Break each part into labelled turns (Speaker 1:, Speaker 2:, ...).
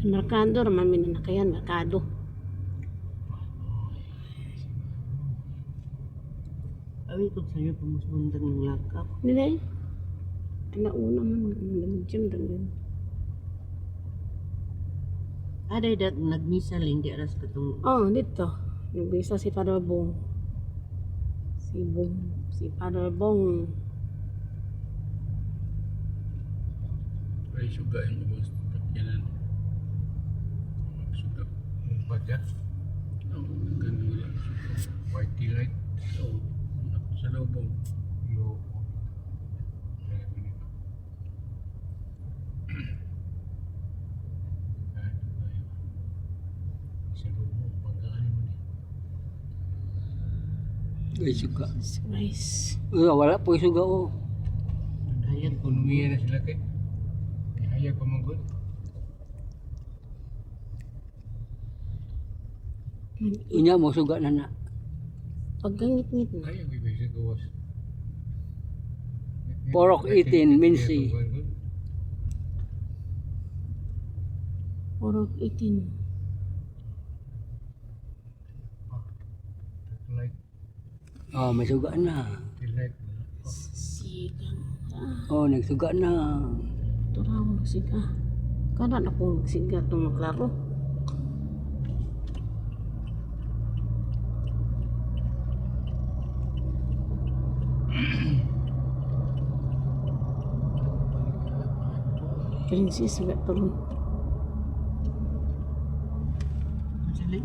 Speaker 1: Merkado raman minanakayan, merkado.
Speaker 2: Awi ko sa'yo pamusundang ng lakap.
Speaker 1: Hindi. Alauna man, nag-gym lang.
Speaker 2: Aday dat nagmisa lang di aras katong
Speaker 1: Oh, dito. Nagbisa si Father Bong. Si Father Bong.
Speaker 3: Ay, suga yung mga takyanan. Suga. Baga. Ganun lang. White tea light. So, ako sa lobong. Lobong. Sa lobong. Pagkaan mo ni.
Speaker 4: Ay suga.
Speaker 1: Rice.
Speaker 4: Wala po yung suga o.
Speaker 3: Hayag, ekonomiya na sila kay. Hayag pamagod.
Speaker 4: Inya mo suga na na.
Speaker 1: Pagkangit-ngit na.
Speaker 3: Hayag, ibig sa gawas.
Speaker 4: Porok itin, minsi.
Speaker 1: Porok itin.
Speaker 3: Light.
Speaker 4: Oh, may suga na.
Speaker 3: Light.
Speaker 1: Sigang.
Speaker 4: Oh, nagsuga na.
Speaker 1: Turaw magsiga. Kada na po magsiga itong maklaro. Princess, wala turun.
Speaker 2: sila.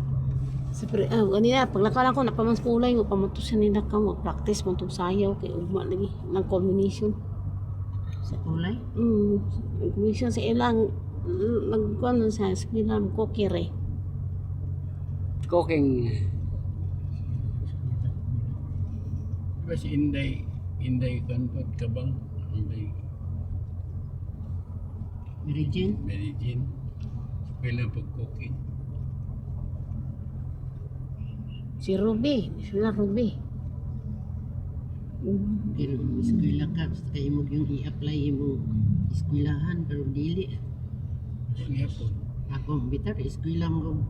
Speaker 1: Siyempre, kanina, paglakaw lang ko, napamans kulay, pamutusan nila ka, mag-practice, mong sayaw, kay ugma lagi, ng combination.
Speaker 2: Sa tulay.
Speaker 1: Combination sa ilang, nagkuhan lang sa eskwela, kokire.
Speaker 4: Cooking.
Speaker 3: Diba si Inday Kantot Kabang? Inday
Speaker 2: Virgin.
Speaker 3: Mary Jane. Kailan pag-cooking?
Speaker 1: Si Ruby, sila Ruby.
Speaker 2: Pero eskwela ka. Basta kayo mo yung i-apply mo eskwelahan. Pero dili.
Speaker 3: Siya po.
Speaker 2: Ako, bitar, eskwela mo.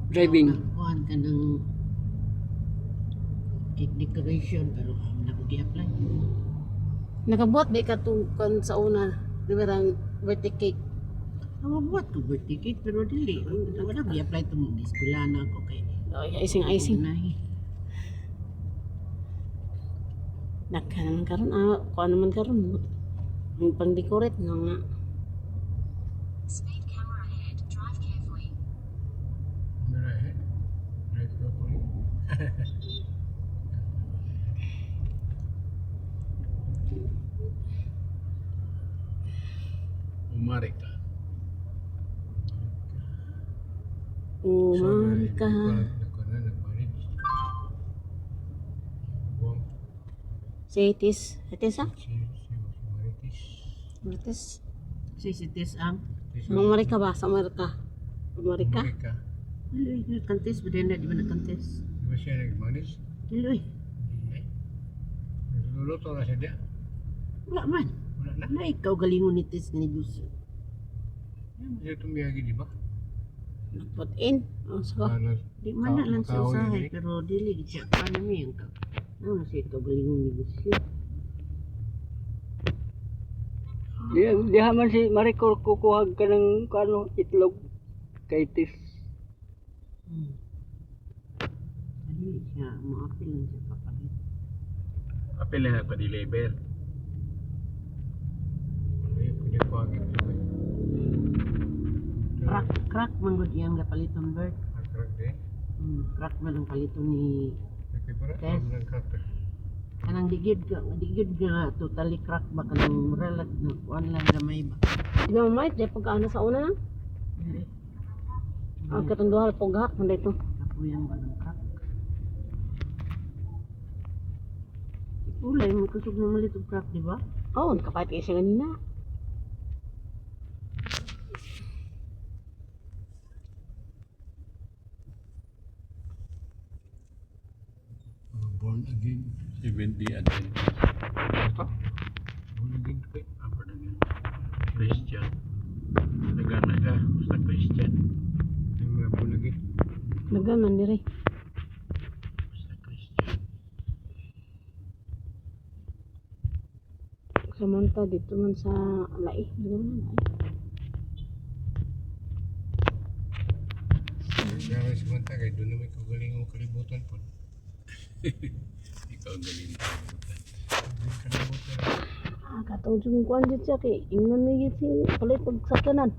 Speaker 4: Driving.
Speaker 2: Kuhan ka ng cake decoration. Pero wala ko i-apply.
Speaker 1: Nakabuhat ba ikatungkan sa una, di ba ang birthday cake?
Speaker 2: Mabuhat ko birthday cake. Pero dili. Wala ko i-apply itong eskwelahan ako kay
Speaker 1: Icing.
Speaker 2: Unahi.
Speaker 1: Nagka naman karon, kung ano man karon, ang pang-decorate na nga.
Speaker 5: Speed camera ahead. Drive carefully.
Speaker 3: Right. Right properly. Umari ka.
Speaker 1: Umari ka. Si Itis ha? Itis.
Speaker 2: Si Tis ang.
Speaker 1: Umari ka ba? Sa Amerika? Umari ka?
Speaker 2: Iloy, nagkantes. Bada na, di ba nagkantes?
Speaker 3: Di ba siya nagmanis?
Speaker 2: Iloy.
Speaker 3: Luluto na siya diya.
Speaker 2: Wala man.
Speaker 3: Wala na.
Speaker 2: Na ikaw galingon ni Tis nga negosyo.
Speaker 3: Siya tumiyagi, di ba?
Speaker 1: Put in. So,
Speaker 2: Di man na lang sa
Speaker 3: Makahoy
Speaker 2: usahay.
Speaker 3: dili.
Speaker 2: Pero dili, siya paano mo yung ka. Ano siya ikaw galingon negosyo.
Speaker 4: Diha man si Maricor kukuhag ka ng kano, itlog. Kay Tis.
Speaker 2: Dili siya, maapil lang siya papalit.
Speaker 3: Apil na pa-deliver. Ay, pwede ko agad ito.
Speaker 2: Crack man gud iyang gapaliton bird.
Speaker 3: Crack din.
Speaker 2: Crack man ang paliton ni
Speaker 3: Okay, para
Speaker 2: Yes.
Speaker 3: ang crack.
Speaker 2: kanang digid ka totally crack ba kanang relat na kuan lang gamay ba.
Speaker 1: di ba mamait? Di pagkaano sa una lang?
Speaker 2: Dili.
Speaker 1: Ang katunduhal poghak man dito.
Speaker 2: Kapuyan ba ng crack? Ulay mo kusog na malit og crack, di ba?
Speaker 1: Oh, nakapait kayo siya kanina.
Speaker 3: Born again. 70 Adventist. Ito? Born again ko eh. Born again. Christian. Naga. Basta Christian.
Speaker 1: Daghan man diri.
Speaker 3: Basta Christian.
Speaker 1: Samanta dito man sa Lai. Dito man Lai.
Speaker 3: Kaya si Manta kay doon naman ko galing ang kalibutan po. Ikaw galing ang kalibutan. Ang kalibutan.
Speaker 1: Katong jud kuan jud siya kay ingnan na yun si palit pag sakyanan.